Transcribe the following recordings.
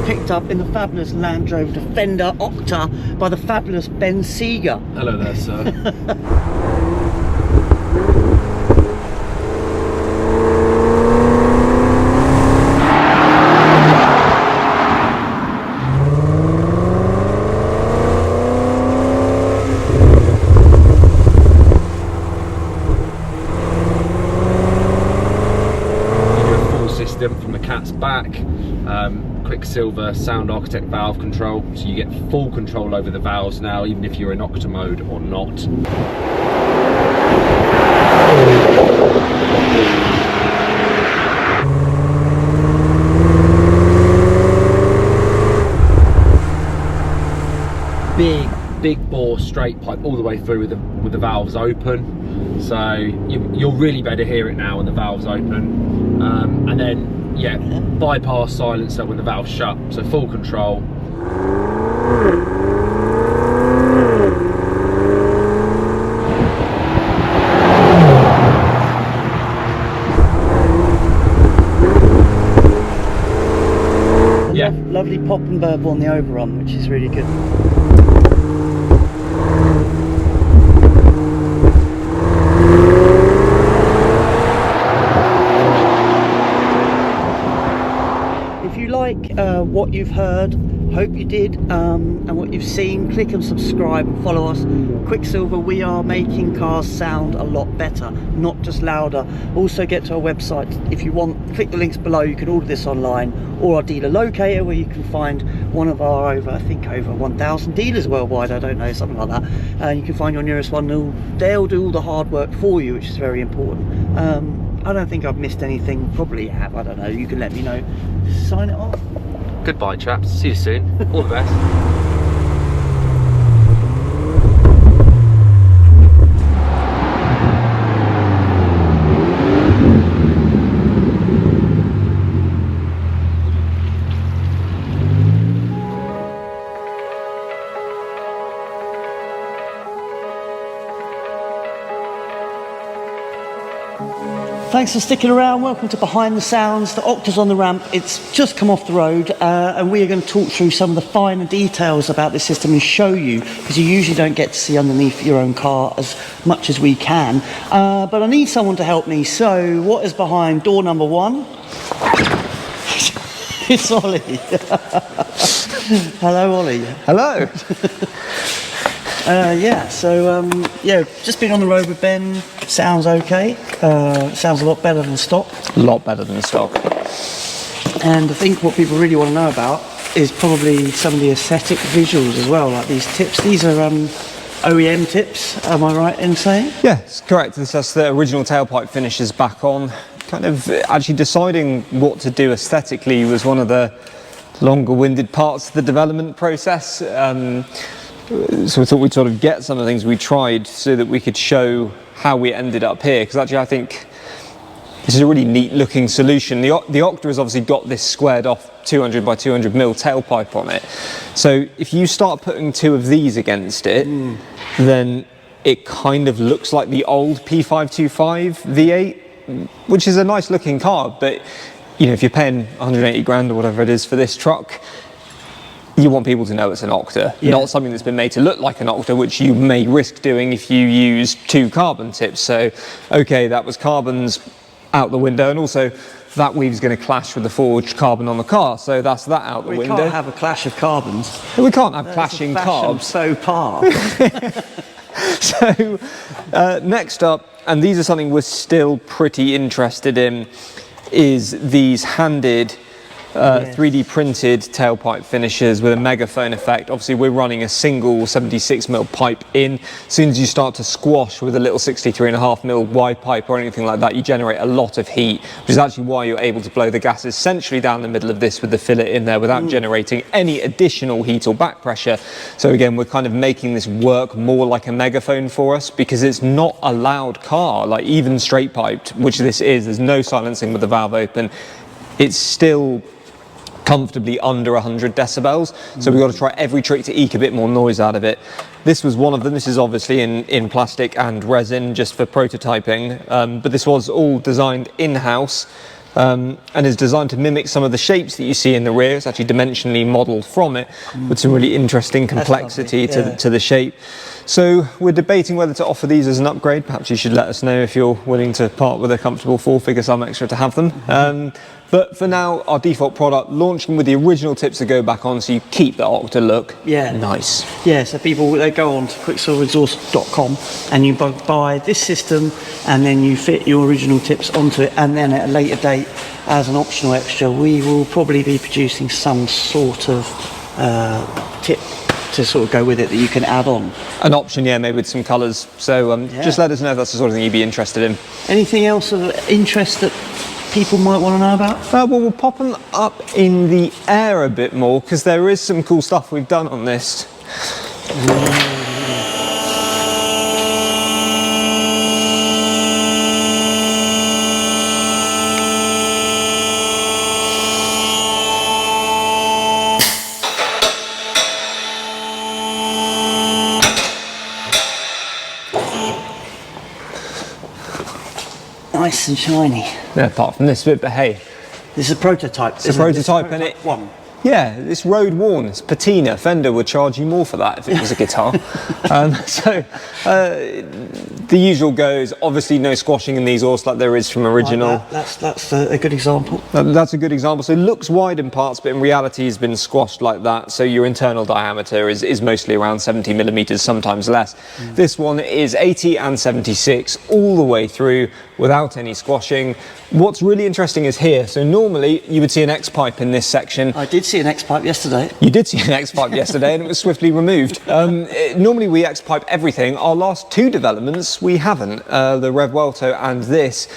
picked up in the fabulous Land Rover Defender Octa by the fabulous Ben Seeger. Hello there, sir. From the cat's back, QuickSilver Sound Architect valve control, so you get full control over the valves now, even if you're in Octa mode or not. Big bore straight pipe all the way through with the valves open, so you'll really better hear it now when the valves open. And then, yeah, bypass silencer when the valve's shut, so full control. Yeah. Lovely pop and burble on the overrun, which is really good. What you've heard, hope you did, and what you've seen, click and subscribe and follow us. QuickSilver, we are making cars sound a lot better, not just louder. Also get to our website if you want, click the links below. You can order this online, or our dealer locator, where you can find one of our I think over 1,000 dealers worldwide, I don't know, something like that. And you can find your nearest one. They'll do all the hard work for you, which is very important. I don't think I've missed anything, probably have, I don't know, you can let me know. Sign it off. Goodbye chaps, see you soon, all the best. Thanks for sticking around. Welcome to Behind the Sounds. The Octa's on the ramp. It's just come off the road, and we are going to talk through some of the finer details about this system and show you, because you usually don't get to see underneath your own car as much as we can. But I need someone to help me. So what is behind door number 1? It's Ollie. Hello, Ollie. Hello. Yeah, so yeah, just been on the road with Ben. Sounds okay. Sounds a lot better than stock. A lot better than stock. And I think what people really want to know about is probably some of the aesthetic visuals as well, like these tips. These are OEM tips, am I right in saying? Yeah, it's correct. That's the original tailpipe finishes back on. Kind of actually deciding what to do aesthetically was one of the longer-winded parts of the development process. So we thought we'd sort of get some of the things we tried so that we could show how we ended up here, because actually I think this is a really neat looking solution. The Octa has obviously got this squared off 200 by 200 mil tailpipe on it, so if you start putting two of these against it, then it kind of looks like the old P525 V8, which is a nice looking car, but you know, if you're paying 180 grand or whatever it is for this truck, you want people to know it's an Octa, not something that's been made to look like an Octa, which you may risk doing if you use two carbon tips. So, okay, that was carbons out the window, and also that weave's going to clash with the forged carbon on the car, so that's that out the window. We can't have a clash of carbons. We can't have clashing carbs. Faux pas. So, next up, and these are something we're still pretty interested in, is these handed 3D printed tailpipe finishes with a megaphone effect. Obviously we're running a single 76mm pipe in. As soon as you start to squash with a little 63.5mm wide pipe or anything like that, you generate a lot of heat, which is actually why you're able to blow the gases centrally down the middle of this with the fillet in there without generating any additional heat or back pressure. So again, we're kind of making this work more like a megaphone for us, because it's not a loud car, like even straight piped, which this is. There's no silencing with the valve open. It's still comfortably under 100 decibels, so we've got to try every trick to eke a bit more noise out of it. This was one of them. This is obviously in plastic and resin just for prototyping, but this was all designed in-house and is designed to mimic some of the shapes that you see in the rear. It's actually dimensionally modelled from it, with some really interesting complexity to the shape. So we're debating whether to offer these as an upgrade. Perhaps you should let us know if you're willing to part with a comfortable 4-figure sum extra to have them. But for now, our default product, launching with the original tips that go back on, so you keep the Octa look. Yeah. Nice. Yeah, so people, they go on to QuickSilverExhaust.com and you buy this system, and then you fit your original tips onto it, and then at a later date, as an optional extra, we will probably be producing some sort of tip to sort of go with it that you can add on. An option, yeah, maybe with some colours. So just let us know if that's the sort of thing you'd be interested in. Anything else of interest that people might want to know about? Well, we'll pop them up in the air a bit more, because there is some cool stuff we've done on this. Nice and shiny. Yeah, apart from this bit, but hey. This is a prototype. It's a prototype, and it... Yeah, it's road worn, it's patina. Fender would charge you more for that if it was a guitar. The usual goes, obviously no squashing in the exhaust like there is from original. That's a good example. That's a good example. So it looks wide in parts, but in reality has been squashed like that. So your internal diameter is mostly around 70 millimeters, sometimes less. This one is 80 and 76 all the way through without any squashing. What's really interesting is here. So normally you would see an X-pipe in this section. I did see an X-pipe yesterday. You did see an X-pipe yesterday, and it was swiftly removed. Normally we X-pipe everything. Our last two developments, we haven't. The Rev Welto and this.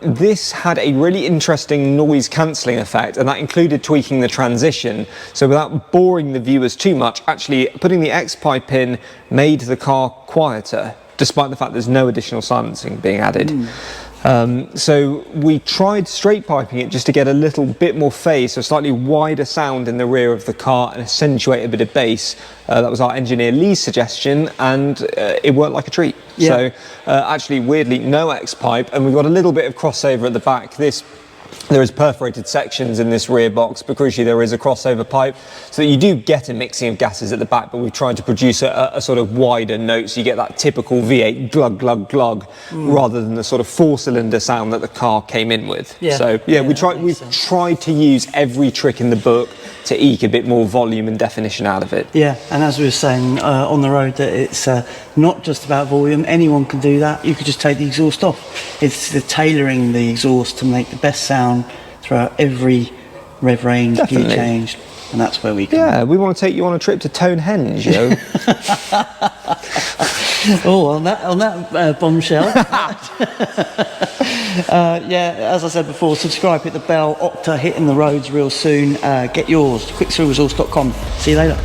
This had a really interesting noise cancelling effect, and that included tweaking the transition. So without boring the viewers too much, actually putting the X-pipe in made the car quieter, despite the fact there's no additional silencing being added. So we tried straight piping it just to get a little bit more phase, so a slightly wider sound in the rear of the car and accentuate a bit of bass. That was our engineer Lee's suggestion, and it worked like a treat. Yeah. So actually, weirdly, no X-pipe, and we've got a little bit of crossover at the back. There is perforated sections in this rear box, but crucially there is a crossover pipe, so that you do get a mixing of gases at the back, but we've tried to produce a sort of wider note, so you get that typical V8 glug glug glug, rather than the sort of 4-cylinder sound that the car came in with. Yeah. So we've tried to use every trick in the book to eke a bit more volume and definition out of it. Yeah, and as we were saying on the road, that it's not just about volume. Anyone can do that. You could just take the exhaust off. It's the tailoring the exhaust to make the best sound throughout every rev range, gear change, and that's where we come. Yeah, we want to take you on a trip to Tonehenge, yo. Oh, on that bombshell. Yeah, as I said before, subscribe, hit the bell, Octa hitting the roads real soon. Get yours, QuickSilverExhaust.com. See you later.